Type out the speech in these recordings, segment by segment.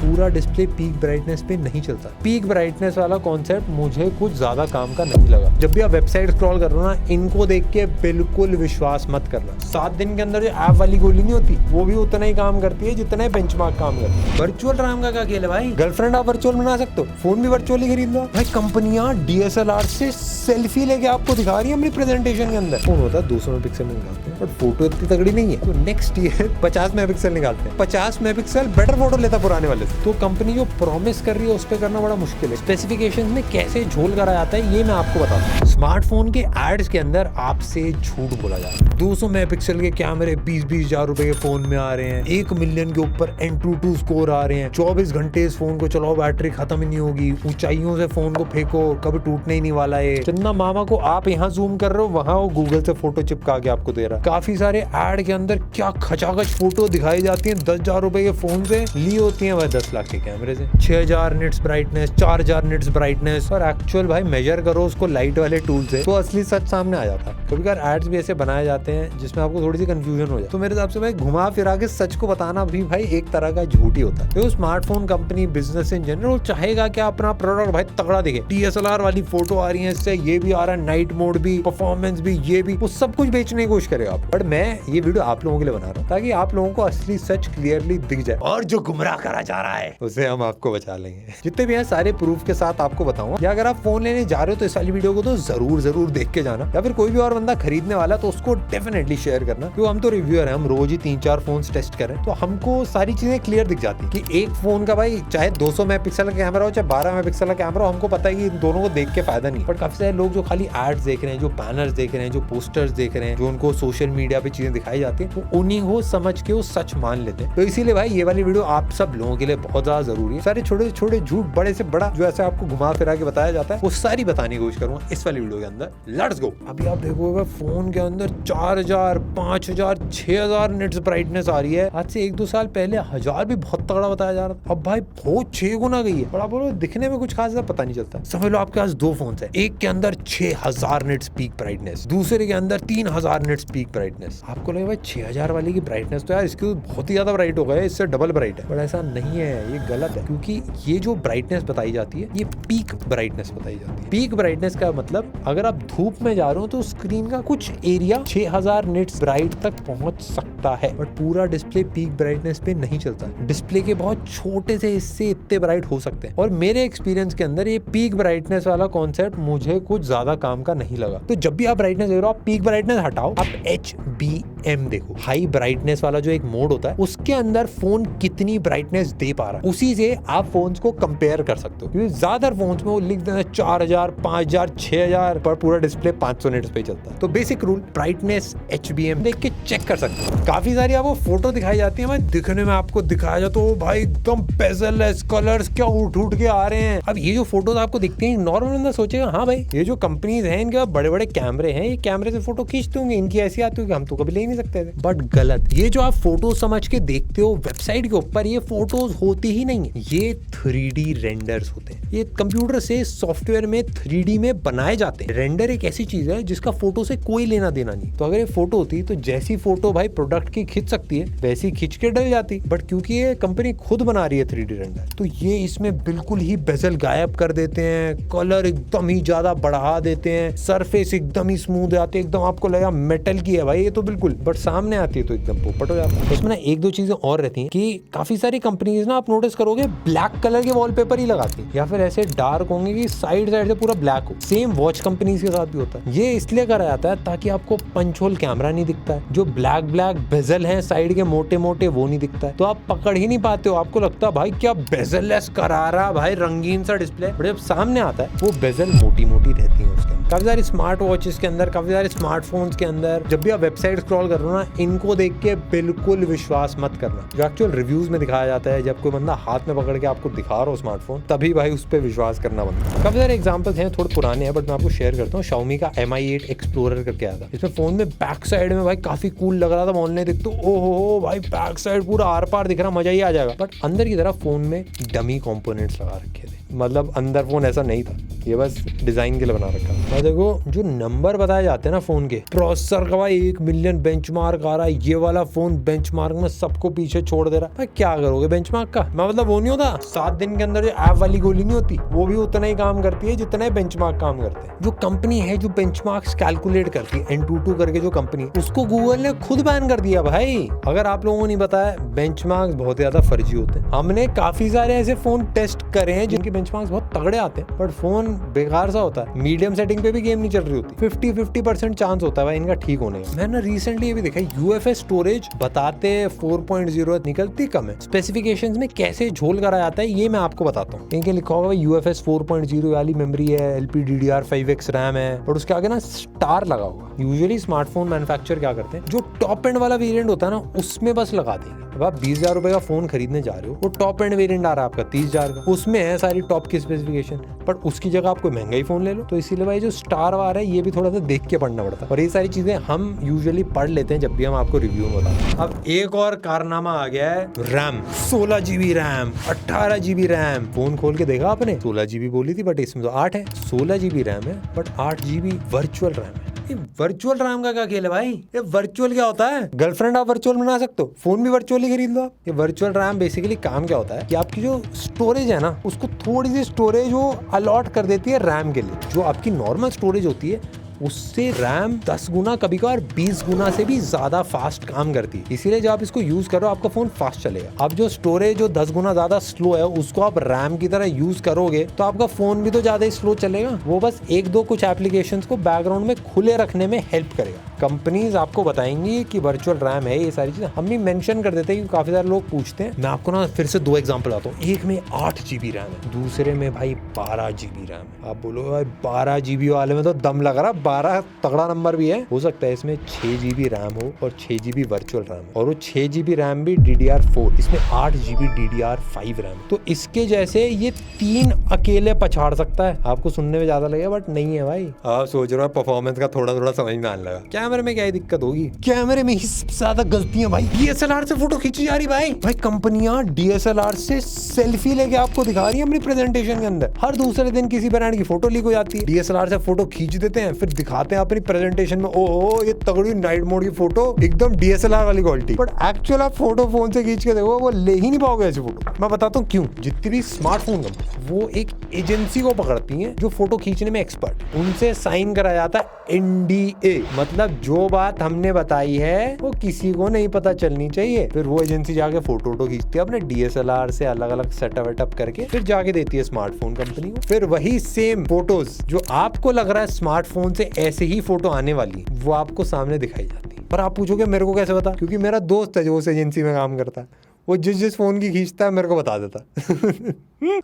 पूरा display peak brightness पे नहीं चलता। पीक ब्राइटनेस वाला कॉन्सेप्ट मुझे कुछ ज्यादा काम का नहीं लगा। जब भी आप वेबसाइट स्क्रॉल कर रहे हो ना, इनको देख के बिल्कुल विश्वास मत करना। 7 दिन के अंदर जो ऐप वाली गोली नहीं होती, वो भी उतना ही काम करती है जितना बेंचमार्क काम करती है। वर्चुअल राम का क्या खेल है भाई? गर्लफ्रेंड आप वर्चुअल बना सकते हो, फोन भी वर्चुअली खरीद लो भाई। कंपनियां DSLR से सेल्फी लेके आपको दिखा रही है अपनी प्रेजेंटेशन के अंदर। फोन होता है 200 मेगापिक्सल में निकालते हैं, बट फोटो इतनी तगड़ी नहीं है। तो नेक्स्ट ईयर 50 मेगापिक्सल निकालते हैं। 50 मेगापिक्सल बेटर फोटो लेता पुराने वाले से। तो कंपनी जो प्रॉमिस कर रही है उस पर करना बड़ा मुश्किल है। स्पेसिफिकेशंस में कैसे झोल करा जाता है ये मैं आपको बताता हूँ। स्मार्टफोन के एड्स के अंदर आपसे झूठ बोला जा रहा है। 200 मेगापिक्सल के कैमरे 20-20 हजार रुपए के फोन में आ रहे हैं। 1 मिलियन के ऊपर Antutu स्कोर आ रहे हैं। 24 घंटे इस फोन को चलाओ, बैटरी खत्म ही नहीं होगी। ऊंचाइयों से फोन को फेंको, कभी टूटने ही नहीं वाला है। चंदा मामा को आप यहाँ जूम कर रहे हो, वहाँ वो गूगल से फोटो चिपका के आपको दे रहा है। काफी सारे एड के अंदर क्या खचाखच फोटो दिखाई जाती है। 10,000 रुपए के फोन से ली होती है वह 10 लाख के कैमरे से। 6000 निट्स ब्राइटनेस, 4000 निट्स ब्राइटनेस। और एक्चुअल भाई मेजर करो उसको लाइट वाले टूल से, तो असली सच सामने आ जाता है। कभी कभार एड्स भी ऐसे बनाए जाते हैं जिसमें आपको थोड़ी सी कंफ्यूजन हो जाए। तो मेरे हिसाब से भाई घुमा फिरा के सच को बताना भी भाई एक तरह का झूठ ही होता है। तो smartphone company, business in general चाहेगा कि अपना प्रोडक्ट भाई तगड़ा दिखे। DSLR वाली फोटो आ रही है, इससे ये भी आ रहा है, नाइट मोड भी, परफॉर्मेंस भी, ये भी, वो सब कुछ बेचने की कोशिश करेगा। बट मैं ये वीडियो आप लोगों के लिए बना रहा हूँ ताकि आप लोगों को असली सच क्लियरली दिख जाए, और जो गुमराह करा जा रहा है उसे हम आपको बचा लेंगे। जितने भी हैं सारे प्रूफ के साथ आपको बताऊंगा। या अगर आप फोन लेने जा रहे हो तो इस वाली वीडियो को तो जरूर देख के जाना। या फिर कोई भी और बंदा खरीदने वाला तो उसको डेफिनेटली शेयर करना, क्योंकि हम तो रिव्यूअर हैं, हम रोज ही 3-4 फोन टेस्ट करें, तो हमको सारी चीजें क्लियर दिख जाती है कि एक फोन का भाई चाहे 200 मेगापिक्सल का कैमरा हो, चाहे 12 मेगापिक्सल का कैमरा हो, हमको पता है कि इन दोनों को देख के फायदा नहीं। बट काफी सारे लोग जो खाली एड्स देख रहे हैं, जो बैनर्स देख रहे हैं, जो पोस्टर्स देख रहे हैं, जो उनको सोशल मीडिया पे चीजें दिखाई जाती है, वो उन्हीं को समझ के वो सच मान लेते हैं। तो इसीलिए भाई ये वाली वीडियो आप सब लोगों के लिए बहुत ज्यादा जरूरी है। सारे छोटे छोटे झूठ, बड़े से बड़ा जो ऐसे आपको घुमा फिरा के बताया जाता है, वो सारी बताने की कोशिश करूंगा इस वाली वीडियो के अंदर। Let's go. अभी आप देखोगे फोन के अंदर 4000, 5000, 6000 निट्स ब्राइटनेस आ रही है। आज से 1-2 साल पहले 1000 भी बहुत तगड़ा बताया जा रहा था। अब भाई बहुत 6 गुना गई है। बड़ा बोलो दिखने में कुछ खास पता नहीं चलता। समझ लो आपके पास 2 फोन है, एक के अंदर 6000 निट्स पीक ब्राइटनेस, दूसरे के अंदर 3000 निट्स पीक ब्राइटनेस। आपको लगे भाई 6000 वाली की ब्राइटनेस तो यार इसकी बहुत ही ज्यादा ब्राइट हो गया है, इससे डबल ब्राइट है। बट ऐसा नहीं है, ये गलत है। क्योंकि ये जो ब्राइटनेस बताई जाती है, ये पीक ब्राइटनेस बताई जाती है। पीक ब्राइटनेस का मतलब अगर आप धूप में जा रहे हो तो स्क्रीन का कुछ एरिया 6000 निट्स ब्राइट तक पहुंच सकता है, बट पूरा डिस्प्ले पीक ब्राइटनेस पे नहीं चलता। डिस्प्ले के बहुत छोटे से हिस्से इतने ब्राइट हो सकते हैं। और मेरे एक्सपीरियंस के अंदर ये पीक ब्राइटनेस वाला कॉन्सेप्ट मुझे कुछ ज्यादा काम का नहीं लगा। तो जब भी आप ब्राइटनेस देख रहे हो, आप पीक ब्राइटनेस हटाओ, आप HBM देखो, हाई ब्राइटनेस वाला जो एक मोड होता है, उसके अंदर फोन कितनी ब्राइटनेस दे पा रहा है, उसी से आप फोन्स को कंपेयर कर सकते हो। क्योंकि ज्यादातर फोन्स में वो लिख देते हैं 4000, 5000, 6000, पर पूरा डिस्प्ले 500 निट्स पे चलता है। तो बेसिक रूल, ब्राइटनेस HBM देख के चेक कर सकते हो। काफी सारी आपको फोटो दिखाई जाती है, भाई दिखने में आपको दिखाया जाता है भाई एकदम बेजललेस, कलर्स क्या उठ के आ रहे हैं। अब ये जो फोटोज आपको दिखती हैं, नॉर्मल बंदा सोचेगा हाँ भाई ये जो कंपनीज हैं इनके बड़े बड़े कैमरे हैं, ये कैमरे से फोटो खींचते होंगे, इनकी ऐसी आती होगी, हम तो कभी ले ही नहीं सकते थे। बट गलत। ये जो आप फोटो समझ के देखते हो वेबसाइट के ऊपर, ये फोटोज होती ही नहीं है, ये 3D रेंडर्स होते हैं। ये कंप्यूटर से सॉफ्टवेयर में 3D में बनाए जाते हैं। रेंडर एक ऐसी चीज है जिसका फोटो से कोई लेना देना नहीं। तो अगर ये फोटो होती तो जैसी फोटो भाई प्रोडक्ट की खींच सकती है वैसी खींच के डल जाती। बट क्योंकि ये कंपनी खुद बना रही है 3D रेंडर, तो ये इसमें बिल्कुल ही बेजल गायब कर देते हैं, कलर एकदम ही ज्यादा बढ़ा देते हैं, सरफेस एकदम ही स्मूथ आते हैं, एकदम आपको लगा मेटल की है भाई ये तो बिल्कुल, बट सामने आती है तो एकदम पोपट हो जाता है। इसमें ना 1-2 चीजें और रहती हैं कि काफी सारी कंपनीज ना आप नोटिस करोगे ब्लैक कलर के वॉलपेपर ही लगाती है, या फिर ऐसे डार्क होंगे कि साइड से पूरा ब्लैक हो। सेम वॉच कंपनीज के साथ भी होता है। ये इसलिए करा जाता है ताकि आपको पंच होल कैमरा नहीं दिखता है, जो ब्लैक बेजल है साइड के मोटे मोटे वो नहीं दिखता है, तो आप पकड़ ही नहीं पाते हो। आपको लगता है भाई क्या बेजललेस करा रहा भाई, रंगीन सा डिस्प्ले, बट जब सामने आता है वो बेजल मोटी मोटी रहती है उसके अंदर। काफी सारे स्मार्ट वॉचेस के अंदर, काफी सारे स्मार्टफोन्स के अंदर जब भी आप वेबसाइट स्क्रॉल कर रहे हो ना, इनको देख के बिल्कुल विश्वास मत करना। जो एक्चुअल रिव्यूज में दिखाया जाता है, जब कोई बंदा हाथ में पकड़ के आपको दिखा रहा हो स्मार्टफोन, तभी भाई उस पर विश्वास करना बनता है। काफी सारे एग्जांपल्स हैं, थोड़े पुराने हैं, बट मैं आपको शेयर करता हूँ। Xiaomi का Mi 8 एक्सप्लोरर करके आया था। इसमें फोन में बैक साइड में भाई काफी कूल लग रहा था, ऑनलाइन देखते ओहो भाई बैक साइड पूरा आर पार दिख रहा, मजा ही आ जाएगा। बट अंदर की तरफ फोन में डमी कंपोनेंट्स लगा रखे थे, मतलब अंदर फोन ऐसा नहीं था। ये बस डिजाइन के लिए बना रखा है। और देखो जो नंबर बताए जाते हैं ना फोन के, प्रोसेसर का भाई 1 मिलियन बेंचमार्क आ रहा है, ये वाला फोन बेंचमार्क में सबको पीछे छोड़ दे रहा है। भाई क्या करोगे बेंचमार्क का? मैं मतलब वो नहीं होता 7 दिन के अंदर जो ऐप वाली गोली नहीं होती, वो भी उतना ही काम करती है जितना बेंचमार्क काम करते हैं। जो कंपनी है जो बेंचमार्क्स कैलकुलेट करती है, N22 करके जो कंपनी, उसको गूगल ने खुद बैन कर दिया भाई। अगर आप लोगों को नहीं पता है, बेंचमार्क्स बहुत ज्यादा फर्जी होते हैं। हमने काफी सारे ऐसे फोन टेस्ट करे हैं जिनके बेंचमार्क्स बहुत तगड़े आते हैं, बट फोन बेकार सा होता है। मीडियम सेटिंग पे भी गेम नहीं चल रही होती, 50% चांस होता है भाई इनका ठीक होने का। मैंने रिसेंटली ये भी देखा, UFS स्टोरेज बताते 4.0 निकलती कम है। स्पेसिफिकेशंस में कैसे झोल करा जाता है ये मैं आपको बताता हूँ। इनके लिखा होगा UFS 4.0 वाली मेमोरी है, LPDDR5X रैम है, और उसके आगे ना स्टार लगा होगा। यूजुअली स्मार्टफोन मैन्युफैक्चर क्या करते हैं, जो टॉप एंड वाला वेरिएंट होता है ना उसमें बस लगा देंगे। अब आप 20,000 रुपए का फोन खरीदने जा रहे हो, वो टॉप एंड वेरिएंट आ रहा है आपका 30,000 का, उसमें है सारी टॉप की स्पेसिफिकेशन, बट उसकी जगह आप कोई महंगा ही फोन ले लो। तो इसीलिए भाई जो स्टार वार है ये भी थोड़ा सा देख के पढ़ना पड़ता है, और ये सारी चीजें हम यूजुअली पढ़ लेते हैं जब भी हम आपको रिव्यू में बताते हैं। अब एक और कारनामा आ गया है, RAM. 16 GB RAM, 18 GB RAM. Phone खोल के देखा आपने, 16 GB बोली थी बट इसमें तो 8 है। 16 GB रैम है बट 8 GB वर्चुअल रैम है। ये वर्चुअल रैम का क्या खेल है भाई? ये वर्चुअल क्या होता है? गर्लफ्रेंड आप वर्चुअल बना सकते हो, फोन भी वर्चुअल ही खरीद लो आप। ये वर्चुअल रैम बेसिकली काम क्या होता है कि आपकी जो स्टोरेज है ना, उसको थोड़ी सी स्टोरेज वो अलॉट कर देती है रैम के लिए। जो आपकी नॉर्मल स्टोरेज होती है उससे रैम 10 गुना, कभी कभार 20 गुना से भी ज्यादा फास्ट काम करती है। इसीलिए जब आप इसको यूज करो आपका फोन फास्ट चलेगा। अब जो स्टोरेज जो 10 गुना ज्यादा स्लो है उसको आप रैम की तरह यूज करोगे तो आपका फोन भी तो ज्यादा ही स्लो चलेगा। वो बस एक दो कुछ एप्लीकेशंस को बैकग्राउंड में खुले रखने में हेल्प करेगा। कंपनीज आपको बताएंगी कि वर्चुअल रैम है, ये सारी चीजें हम भी मेंशन कर देते हैं क्योंकि काफी सारे लोग पूछते हैं। मैं आपको ना फिर से 2 एग्जांपल आता हूँ। एक में 8 GB रैम है, दूसरे में भाई 12 GB रैम है। आप बोलो भाई 12 GB वाले में तो दम लग रहा, 12 तगड़ा नंबर भी है। हो सकता है इसमें 6 GB रैम हो और 6 GB वर्चुअल रैम, और वो 6 GB रैम भी DDR4, इसमें 8 GB DDR5 रैम। तो इसके जैसे ये 3 अकेले पछाड़ सकता है। आपको सुनने में ज्यादा लगेगा बट नहीं है भाई। आप सोच रहे हो परफॉर्मेंस का थोड़ा थोड़ा समझ में आने लगा। कैमरे में क्या ही दिक्कत होगी? कैमरे में ही सबसे ज्यादा गलतियां भाई। DSLR से फोटो खींची जा रही भाई कंपनियां DSLR से सेल्फी लेके आपको दिखा रही है अपनी प्रेजेंटेशन के अंदर। हर दूसरे दिन किसी ब्रांड की फोटो लीक हो जाती है, DSLR से फोटो खींच देते हैं, फिर दिखाते हैं अपनी प्रेजेंटेशन में, ओहो ये तगड़ी नाइट मोड की फोटो, एकदम DSLR वाली क्वालिटी। बट एक्चुअल आप फोटो फोन से खींच के देखो वो ले ही नहीं पाओगे ऐसी फोटो। मैं बताता हूँ क्यों। जितनी भी स्मार्टफोन कंपनी वो एक एजेंसी को पकड़ती है जो फोटो खींचने में एक्सपर्ट, उनसे साइन करा जाता है NDA, मतलब जो बात हमने बताई है वो किसी को नहीं पता चलनी चाहिए। फिर वो एजेंसी जाके फोटो खींचती है अपने DSLR से अलग अलग सेटअप वेटअप करके, फिर जाके देती है स्मार्टफोन कंपनी को। फिर वही सेम फोटोज जो आपको लग रहा है स्मार्टफोन से ऐसे ही फोटो आने वाली, वो आपको सामने दिखाई जाती है। पर आप पूछोगे मेरे को कैसे पता? क्योंकि मेरा दोस्त है जो उस एजेंसी में काम करता है, वो जिस फोन की खींचता है मेरे को बता देता।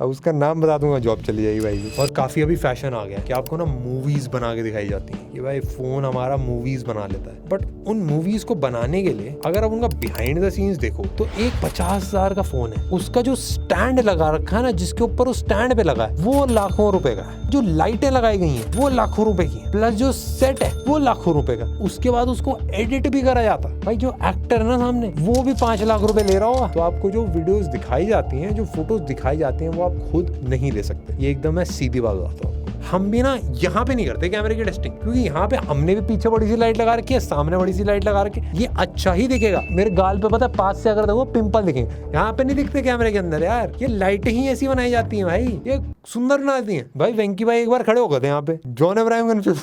अब उसका नाम बता दूंगा, जॉब चली जाएगी भाई। और काफी अभी फैशन आ गया कि आपको ना मूवीज बना के दिखाई जाती है कि भाई फोन हमारा मूवीज बना लेता है। बट उन मूवीज को बनाने के लिए अगर आप उनका बिहाइंड द सीन्स देखो तो एक 50,000 का फोन है, उसका जो स्टैंड लगा रखा है ना, जिसके ऊपर उस स्टैंड पे लगा है, वो लाखों रुपए का है। जो लाइटें लगाई गई हैं वो लाखों रुपए की, प्लस जो सेट है वो लाखों रुपए का। उसके बाद उसको एडिट भी करा जाता भाई। जो एक्टर है ना सामने, वो भी 5 लाख रुपए ले रहा होगा। तो आपको जो वीडियोस दिखाई जाती हैं, जो फोटोज दिखाई जाती हैं, वो आप खुद नहीं ले सकते। ये एकदम मैं सीधी बात बताता हूँ। हम भी ना यहाँ पे नहीं करते कैमरे की टेस्टिंग, क्योंकि यहाँ पे हमने भी पीछे बड़ी सी लाइट लगा रखी है, सामने बड़ी सी लाइट लगा रखी है, ये अच्छा ही दिखेगा। मेरे गाल पे पता है पास से अगर देखो पिंपल दिखेंगे, यहाँ पे नहीं दिखते कैमरे के अंदर यार। ये लाइटें ही ऐसी बनाई जाती हैं भाई, ये सुंदर बनाती हैं भाई। वेंकी भाई एक बार खड़े हो गए थे यहाँ पे, जॉन अब्राहम कंफ्यूज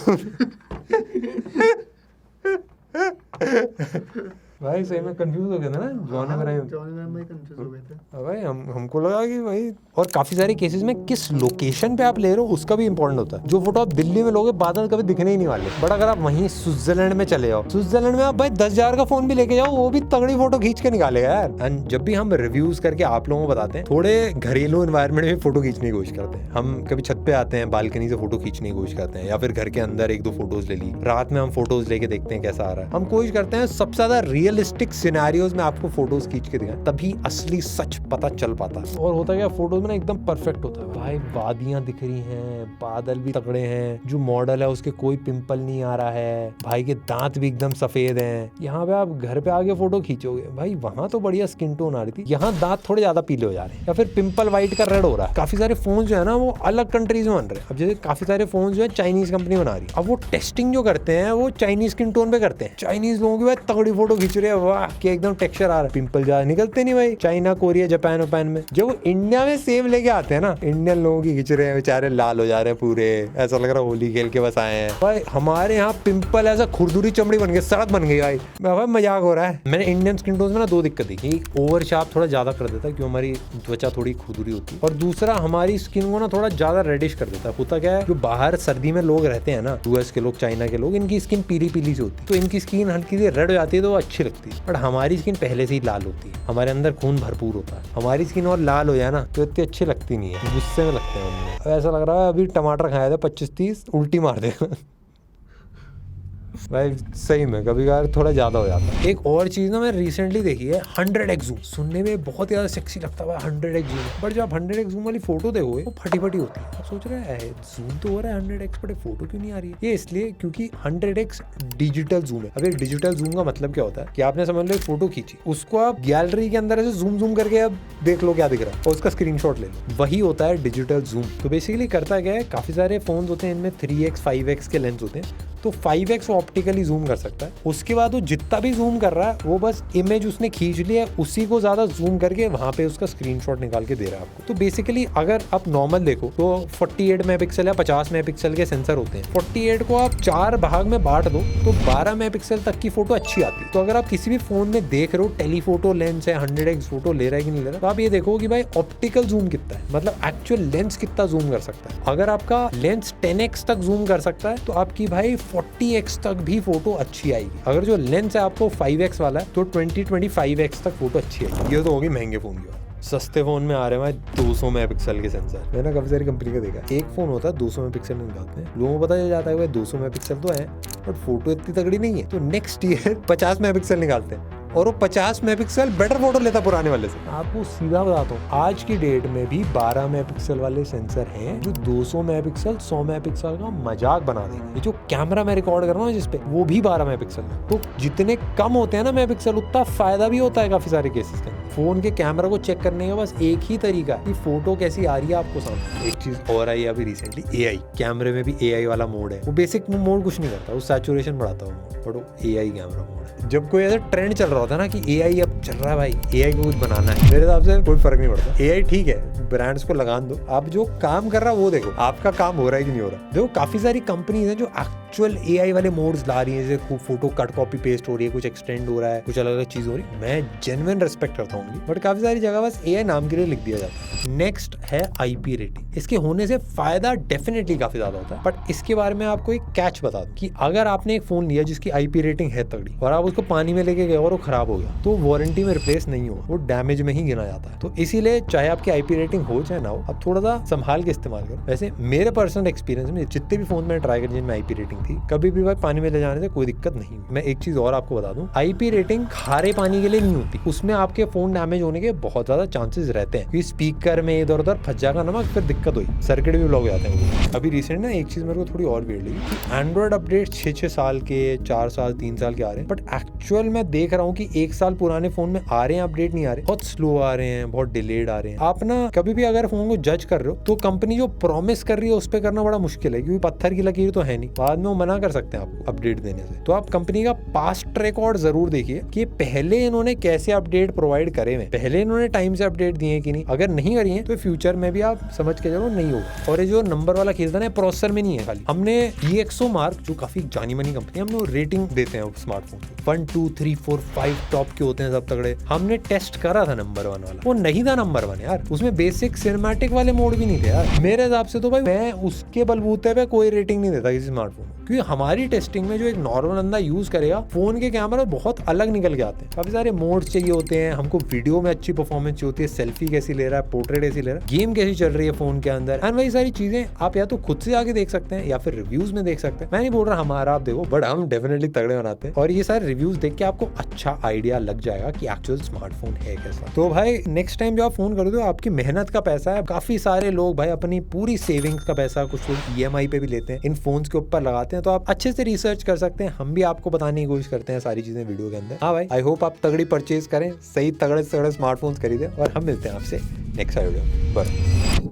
भाई सही में कंफ्यूज हो गए थे ना, जॉन अब्राहम भाई कंफ्यूज हो गए थे भाई। हमको लगा कि भाई, और काफी सारे केसेस में किस लोकेशन पे आप ले रहे हो उसका भी इंपॉर्टेंट होता है। जो फोटो आप दिल्ली में लोगे बादल कभी दिखने ही नहीं वाले, बट अगर आप वहीं स्विट्जरलैंड में चले जाओ, स्विट्जरलैंड में आप भाई 10,000 का फोन भी लेके जाओ, वो भी तगड़ी फोटो खींच के निकालेगा यार। एंड जब भी हम रिव्यूज करके आप लोगों को बताते हैं, थोड़े घरेलू एनवायरनमेंट में फोटो खींचने की कोशिश करते हैं। हम कभी छत पे आते हैं, बालकनी से फोटो खींचने की कोशिश करते हैं, या फिर घर के अंदर 1-2 फोटोज ले ली, रात में हम फोटोज लेके देखते हैं कैसा आ रहा है। हम कोशिश करते हैं सबसे ज्यादा रियल रियलिस्टिक सिनेरियोज में आपको फोटोज खींच के दिखाएं, तभी असली सच पता चल पाता है। और होता क्या फोटोज में ना एकदम परफेक्ट होता है भाई, वादियां दिख रही हैं, बादल भी तगड़े हैं, जो मॉडल है उसके कोई पिंपल नहीं आ रहा है, भाई के दांत भी एकदम सफेद हैं। यहाँ पे आप घर पे आके फोटो खींचोगे भाई, वहां तो बढ़िया स्किन टोन आ रही थी, यहाँ दांत थोड़े ज्यादा पीले हो जा रहे हैं, या फिर पिंपल व्हाइट का रेड हो रहा है। काफी सारे फोन जो है ना वो अलग कंट्रीज में बन रहे हैं। अब जैसे काफी सारे फोन जो है चाइनीज कंपनी बना रही है, अब वो टेस्टिंग जो करते हैं वो चाइनीज स्किन टोन पे करते हैं। चाइनीज लोगों की भाई तगड़ी फोटो खींच रहे हैं, वाह क्या एकदम टेक्सचर आ रहा है, पिंपल ज्यादा निकलते नहीं भाई। चाइना, कोरिया, जापान में जब वो इंडिया में सेम लेके आते हैं ना, इंडियन लोगों की खींच रहे हैं, बेचारे लाल हो जा रहे हैं पूरे, ऐसा लग रहा है होली खेल के बस आए हैं भाई। हमारे यहाँ पिंपल ऐसा खुरदुरी चमड़ी बन गई, सड़क बन गई भाई मजाक हो रहा है। मैंने इंडियन स्किन टोन में ना दो दिक्कत देखी, एक ओवर शार्प थोड़ा ज्यादा कर देता है क्यों हमारी त्वचा थोड़ी खुरदुरी होती है, और दूसरा हमारी स्किन को ना थोड़ा ज्यादा रेडिश कर देता है। होता क्या है, जो बाहर सर्दी में लोग रहते हैं ना, यूएस के लोग, चाइना के लोग, इनकी स्किन पीली पीली सी होती है, तो इनकी स्किन हल्की सी रेड हो जाती है तो वो अच्छी लगती है। बट हमारी स्किन पहले से ही लाल होती है, हमारे अंदर खून भरपूर होता है, हमारी स्किन और लाल हो जाए ना तो इतनी अच्छी लगती नहीं है, गुस्से में लगते हैं उनमें। ऐसा लग रहा है अभी टमाटर खाया था 25-30 उल्टी मार देगा भाई सही में कभी कभार थोड़ा ज्यादा हो जाता है। एक और चीज ना मैं रिसेंटली देखी है, 100x जूम। सुनने में बहुत ज्यादा सेक्सी लगता है 100x जूम, बट जब 100x जूम वाली फोटो देखोगे वो फटी फटी होती है। आप सोच रहे हैं जूम तो हो रहा है 100x बट फोटो क्यों नहीं आ रही है? ये इसलिए क्योंकि 100x डिजिटल जूम है। अब एक डिजिटल जूम का मतलब क्या होता है कि आपने समझ लो एक फोटो खींची, उसको आप गैलरी के अंदर ऐसे जूम करके अब देख लो क्या दिख रहा है और उसका स्क्रीनशॉट ले लो, वही होता है डिजिटल जूम। तो बेसिकली करता क्या है, काफी सारे फोन होते हैं इनमें 3x 5x के लेंस होते हैं, तो 5x ऑप्टिकली जूम कर सकता है। उसके बाद वो जितना भी जूम कर रहा है वो बस इमेज उसने खींच लिया है, उसी को ज्यादा जूम करके वहां पे उसका स्क्रीनशॉट निकाल के दे रहा है आपको। तो बेसिकली अगर आप नॉर्मल देखो तो 48 मेगापिक्सल या 50 मेगापिक्सल के सेंसर होते हैं। 48 को आप 4 भाग में बांट दो तो 12 मेगापिक्सल तक की फोटो अच्छी आती है। तो अगर आप किसी भी फोन में देख रहे हो टेलीफोटो लेंस है, 100x फोटो ले रहा है कि नहीं ले रहा, तो आप ये देखो कि भाई ऑप्टिकल जूम कितना है, मतलब एक्चुअल लेंस कितना जूम कर सकता है। अगर आपका लेंस 10x तक जूम कर सकता है तो आपकी भाई 40x तक भी फोटो अच्छी आएगी। अगर जो लेंस है आपको 5x वाला है तो 20-25x तक फोटो अच्छी आएगी। ये तो होगी महंगे फोन की। सस्ते फोन में आ रहे हैं भाई 200 मेगापिक्सल के सेंसर। मैंने काफी सारी कंपनी का देखा, एक फोन होता है 200 मेगापिक्सल में निकालते हैं, लोगों को पता चल जाता है भाई 200 मेगापिक्सल तो है बट फोटो इतनी तगड़ी नहीं है, तो नेक्स्ट ईयर 50 मेगापिक्सल निकालते हैं और वो 50 मेगापिक्सल बेटर फोटो लेता पुराने वाले से। आपको सीधा बताता हूँ, आज की डेट में भी 12 मेगापिक्सल वाले सेंसर हैं जो 200 मेगापिक्सल 100 मेगापिक्सल का मजाक बना देंगे। ये जो कैमरा मैं रिकॉर्ड कर रहा हूँ जिसपे, वो भी 12 मेगापिक्सल है। तो जितने कम होते हैं ना मेगापिक्सल उतना फायदा भी होता है काफी सारे केसेस के। फोन के कैमरा को चेक करने का बस एक ही तरीका है कि फोटो कैसी आ रही है आपको सामने। एक चीज और आई अभी रिसेंटली, AI। कैमरे में भी AI वाला मोड है। वो बेसिक मोड कुछ नहीं करता, वो सैचुरेशन बढ़ाता है बट वो AI कैमरा मोड है। जब कोई ऐसा ट्रेंड चल रहा होता है ना कि AI अब चल रहा है भाई, AI को कुछ बनाना है, मेरे हिसाब से कोई फर्क नहीं पड़ता। AI ठीक है, ब्रांड्स को लगान दो, आप जो काम कर रहा है वो देखो आपका काम हो रहा है कि नहीं हो रहा। देखो काफी सारी कंपनीज हैं जो एक्चुअल AI वाले मोड्स ला रही है, जैसे खूब फोटो कट कॉपी पेस्ट हो रही है, कुछ एक्सटेंड हो रहा है, कुछ अलग अलग चीज हो रही है। मैं जेन्युइन रेस्पेक्ट करता हूँ उनकी, बट काफी सारी जगह बस AI नाम के लिए लिख दिया जाता है। नेक्स्ट है IP रेटिंग। इसके होने से फायदा डेफिनेटली काफी ज्यादा होता है, बट इसके बारे में आपको एक कैच बता दूं कि अगर आपने एक फोन लिया जिसकी IP रेटिंग है तगड़ी और आप उसको पानी में लेके गए और वो खराब हो गया तो वारंटी में रिप्लेस नहीं होगा, वो डैमेज में ही गिना जाता है। तो इसीलिए चाहे आपकी IP रेटिंग हो चाहे ना हो, आप थोड़ा सा संभाल के इस्तेमाल करो। वैसे मेरे पर्सनल एक्सपीरियंस में जितने भी फोन मैंने ट्राई करे जिनमें IP रेटिंग थी, कभी भी भाई पानी में ले जाने से कोई दिक्कत नहीं। मैं एक चीज और आपको बता दूं, IP रेटिंग खारे पानी के लिए नहीं होती, उसमें आपके फोन डैमेज होने के बहुत ज्यादा चांसेस रहते हैं कि स्पीकर में इधर उधर फंस जाएगा नमक, फिर दिक्कत हुई, सर्किट भी ब्लॉक हो जाते हैं। अभी रिसेंट ना एक चीज मेरे को थोड़ी और वियर्ड लगी कि एंड्रॉइड अपडेट 6-6 साल के, 4 साल 3 साल के आ रहे हैं, बट एक्चुअल मैं देख रहा हूँ कि 1 साल पुराने फोन में आ रहे हैं अपडेट नहीं आ रहे, बहुत स्लो आ रहे हैं, बहुत डिलेड आ रहे हैं। आप ना कभी भी अगर फोन को जज कर रहे हो तो कंपनी जो प्रॉमिस कर रही है उस पर करना बड़ा मुश्किल है, क्योंकि पत्थर की लकीर तो है नहीं, बाद में वो मना कर सकते हैं आपको अपडेट देने से। तो आप कंपनी का पास्ट रिकॉर्ड जरूर देखिए कि पहले इन्होंने कैसे अपडेट प्रोवाइड करे हुए, पहले इन्होंने टाइम से अपडेट दिए कि नहीं। अगर नहीं करी है तो फ्यूचर में भी आप समझ के चलो नहीं होगा। और ये जो नंबर वाला खेल था ना, प्रोसेसर में नहीं है खाली। हमने EXOMark जो काफी जानी मानी कंपनी, हमने रेटिंग देते हैं स्मार्टफोन की, 1 2 3 4 5 टॉप के होते हैं सब तगड़े। हमने टेस्ट करा था नंबर 1 वाला, वो नहीं था नंबर 1 यार, उसमें बेसिक सिनेमैटिक वाले मोड भी नहीं थे यार। मेरे हिसाब से तो भाई मैं उसके बलबूते पे कोई रेटिंग नहीं देता किसी स्मार्टफोन को, क्योंकि हमारी टेस्टिंग में जो एक नॉर्मल बंदा यूज करेगा फोन के कैमरा बहुत अलग निकल के आते हैं। काफी सारे मोड्स चाहिए होते हैं हमको, वीडियो में अच्छी परफॉर्मेंस चाहिए होती है, सेल्फी कैसी ले रहा है, पोर्ट्रेट कैसी ले रहा है, गेम कैसी चल रही है फोन के अंदर, एंड वही सारी चीजें आप या तो खुद से आके देख सकते हैं या फिर रिव्यूज में देख सकते हैं। मैं नहीं बोल रहा हमारा आप देखो, बट हम डेफिनेटली तगड़े बनाते हैं और ये सारे रिव्यूज देख के आपको अच्छा आइडिया लग जाएगा कि एक्चुअल स्मार्टफोन है कैसा। तो भाई नेक्स्ट टाइम जब आप फोन करोगे, आपकी मेहनत का पैसा है। काफी सारे लोग भाई अपनी पूरी सेविंग्स का पैसा, कुछ लोग EMI पे भी लेते हैं, इन फोन्स के ऊपर लगाते हैं। तो आप अच्छे से रिसर्च कर सकते हैं, हम भी आपको बताने की कोशिश करते हैं सारी चीजें वीडियो के अंदर। हाँ भाई, आई होप आप तगड़ी परचेज करें, सही तगड़े से तगड़े स्मार्टफोन्स खरीदें और हम मिलते हैं आपसे नेक्स्ट वीडियो।